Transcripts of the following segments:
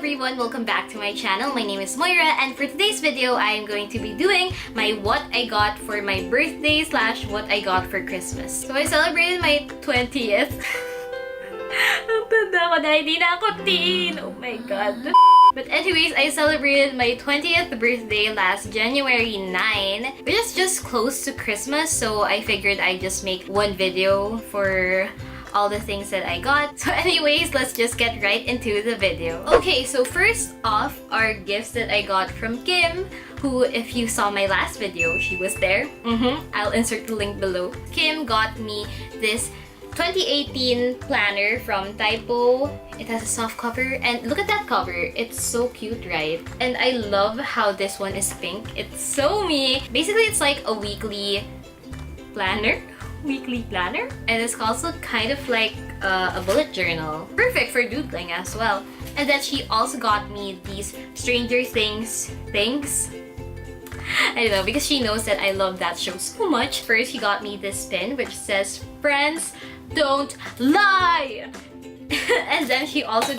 everyone, welcome back to my channel. My name is Moira, and for today's video, I am going to be doing my what I got for my birthday slash what I got for Christmas. So I celebrated my 20th. Ang tanda ko na, hindi na ako teen! Oh my god. But anyways, I celebrated my 20th birthday last January 9, which is just close to Christmas, so I figured I'd just make one video for all the things that I got. So anyways, let's just get right into the video. Okay, so first off are gifts that I got from Kim, who, if you saw my last video, she was there. I'll insert the link below. Kim got me this 2018 planner from Typo. It has a soft cover, and look at that cover. It's so cute, right? And I love how this one is pink. It's so me. Basically, it's like a weekly planner. And it's also kind of like a bullet journal. Perfect for doodling as well. And then she also got me these Stranger Things things. I don't know, because she knows that I love that show so much. First, she got me this pin which says, "Friends don't lie." and then she also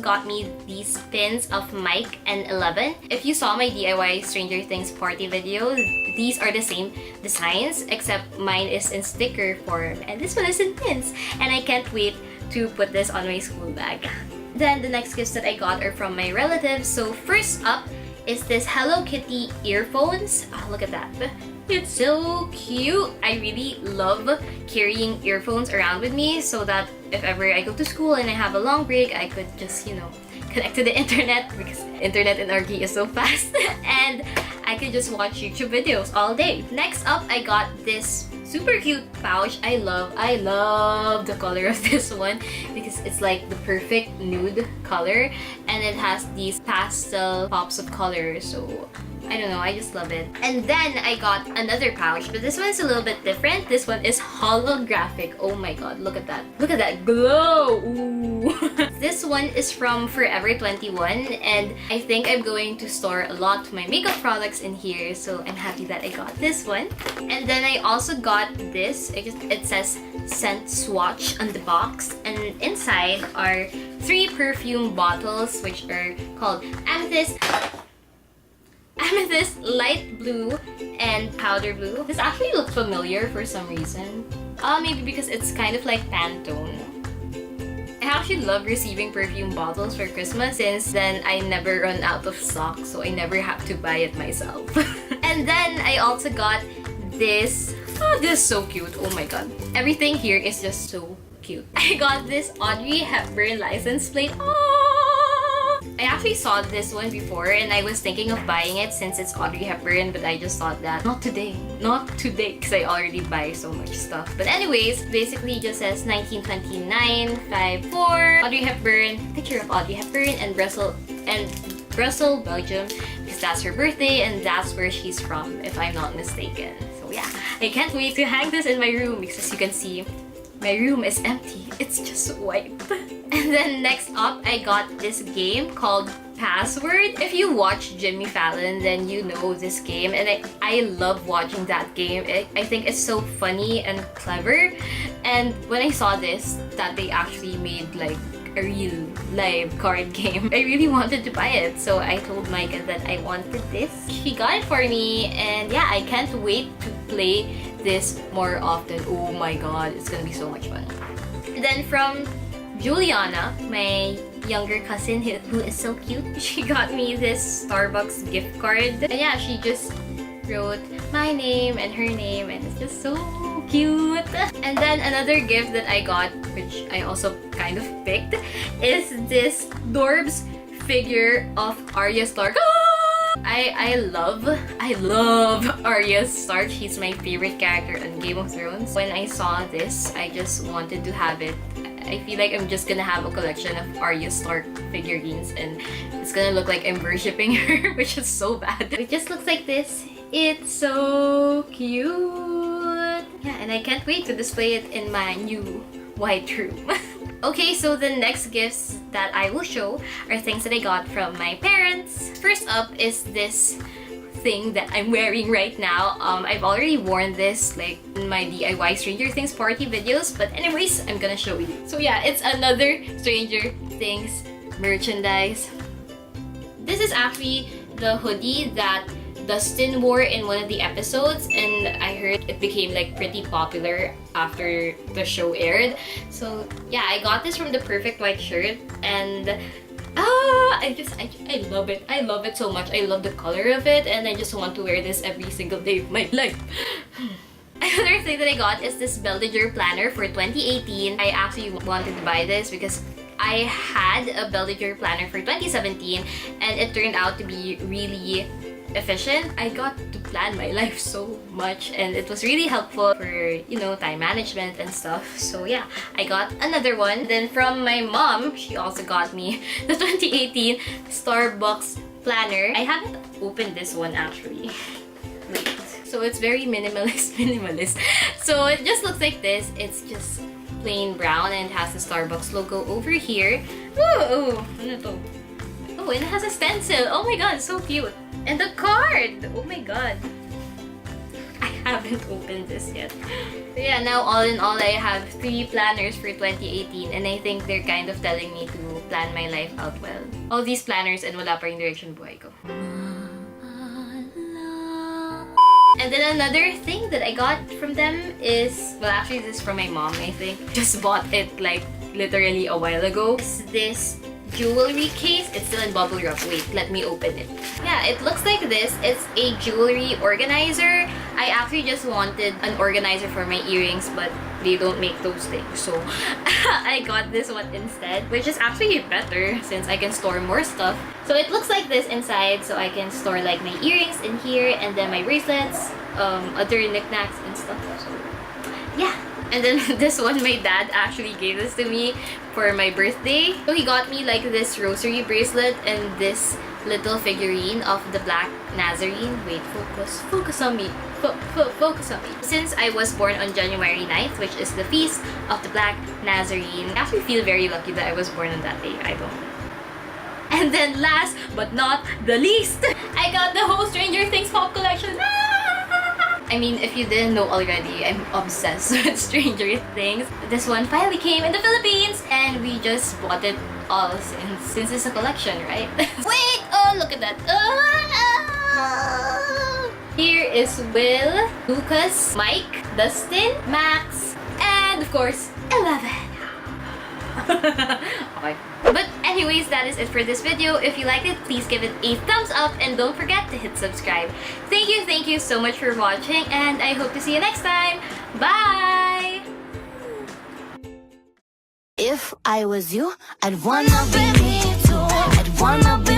got me these pins of Mike and 11. If you saw my DIY Stranger Things party video, these are the same designs, except mine is in sticker form and this one is in pins. And I can't wait to put this on my school bag. Then the next gifts that I got are from my relatives. So first up is this Hello Kitty earphones. Oh, look at that. It's so cute. I really love carrying earphones around with me so that if ever I go to school and I have a long break, I could just, connect to the internet, because internet in RG is so fast, and I could just watch YouTube videos all day. Next up, I got this super cute pouch. I love the color of this one because it's like the perfect nude color, and it has these pastel pops of color, so I don't know, I just love it. And then I got another pouch, but this one is a little bit different. This one is holographic. Oh my god, look at that. Look at that glow! Ooh. This one is from Forever 21, and I think I'm going to store a lot of my makeup products in here, so I'm happy that I got this one. And then I also got this. It says Scent Swatch on the box, and inside are 3 perfume bottles, which are called Amethyst, Light Blue, and Powder Blue. This actually looks familiar for some reason. Maybe because it's kind of like Pantone. I actually love receiving perfume bottles for Christmas, since then I never run out of stock, so I never have to buy it myself. And then I also got this. Oh, this is so cute. Oh my god. Everything here is just so cute. I got this Audrey Hepburn license plate. I actually saw this one before and I was thinking of buying it since it's Audrey Hepburn, but I just thought that not today, because I already buy so much stuff. But anyways, basically it just says 1929 54 Audrey Hepburn, picture of Audrey Hepburn, and Brussels, Belgium, because that's her birthday and that's where she's from, if I'm not mistaken. So yeah, I can't wait to hang this in my room, because as you can see, my room is empty. It's just white. And then next up, I got this game called Password. If you watch Jimmy Fallon, then you know this game, and I love watching that game. I think it's so funny and clever. And when I saw this, that they actually made like a real live card game, I really wanted to buy it. So I told Micah that I wanted this. She got it for me, and yeah, I can't wait to play this more often. Oh my god, it's gonna be so much fun. And then from Juliana, my younger cousin who is so cute, she got me this Starbucks gift card. And yeah, she just wrote my name and her name, and it's just so cute. And then another gift that I got, which I also kind of picked, is this Dorbs figure of Arya Stark. I love Arya Stark. She's my favorite character on Game of Thrones. When I saw this, I just wanted to have it. I feel like I'm just gonna have a collection of Arya Stark figurines, and it's gonna look like I'm worshipping her, which is so bad. It just looks like this. It's so cute. Yeah, and I can't wait to display it in my new white room. Okay, so the next gifts that I will show are things that I got from my parents. First up is this thing that I'm wearing right now. I've already worn this like in my DIY Stranger Things party videos, but anyways, I'm gonna show you. So yeah, it's another Stranger Things merchandise. This is actually the hoodie that Dustin wore in one of the episodes, and I heard it became like pretty popular after the show aired. So yeah, I got this from the Perfect White shirt, and I love it. I love it so much. I love the color of it, and I just want to wear this every single day of my life. Another thing that I got is this Bellinger planner for 2018. I actually wanted to buy this because I had a Bellinger planner for 2017 and it turned out to be really efficient. I got to plan my life so much and it was really helpful for, you know, time management and stuff. So yeah, I got another one. Then from my mom, she also got me the 2018 Starbucks planner. I haven't opened this one actually. Wait. So it's very minimalist. So it just looks like this. It's just plain brown and it has the Starbucks logo over here. Oh, ano to? Oh, and it has a stencil. Oh my god, so cute. And the card! Oh my god. I haven't opened this yet. So yeah, now all in all, I have 3 planners for 2018 and I think they're kind of telling me to plan my life out well. All these planners and wala pa ring direksyon buhay ko. And then another thing that I got from them is, well actually this is from my mom, I think. Just bought it like literally a while ago. It's this jewelry case. It's still in bubble wrap. Wait, let me open it. Yeah, it looks like this. It's a jewelry organizer. I actually just wanted an organizer for my earrings, but they don't make those things. So I got this one instead, which is actually better since I can store more stuff. So it looks like this inside. So I can store like my earrings in here and then my bracelets, other knickknacks and stuff. So yeah. And then this one, my dad actually gave this to me for my birthday. So he got me like this rosary bracelet and this little figurine of the Black Nazarene. Wait, focus on me. Focus on me. Since I was born on January 9th, which is the feast of the Black Nazarene, I actually feel very lucky that I was born on that day. I don't know. And then last but not the least, I got the whole Stranger Things pop collection. I mean, if you didn't know already, I'm obsessed with Stranger Things. This one finally came in the Philippines and we just bought it all since it's a collection, right? Wait! Oh, look at that! Here is Will, Lucas, Mike, Dustin, Max, and of course, 11. Okay. But anyways, that is it for this video. If you liked it, please give it a thumbs up and don't forget to hit subscribe. Thank you so much for watching and I hope to see you next time. Bye! If I was you, I'd wanna be me too. I'd wanna be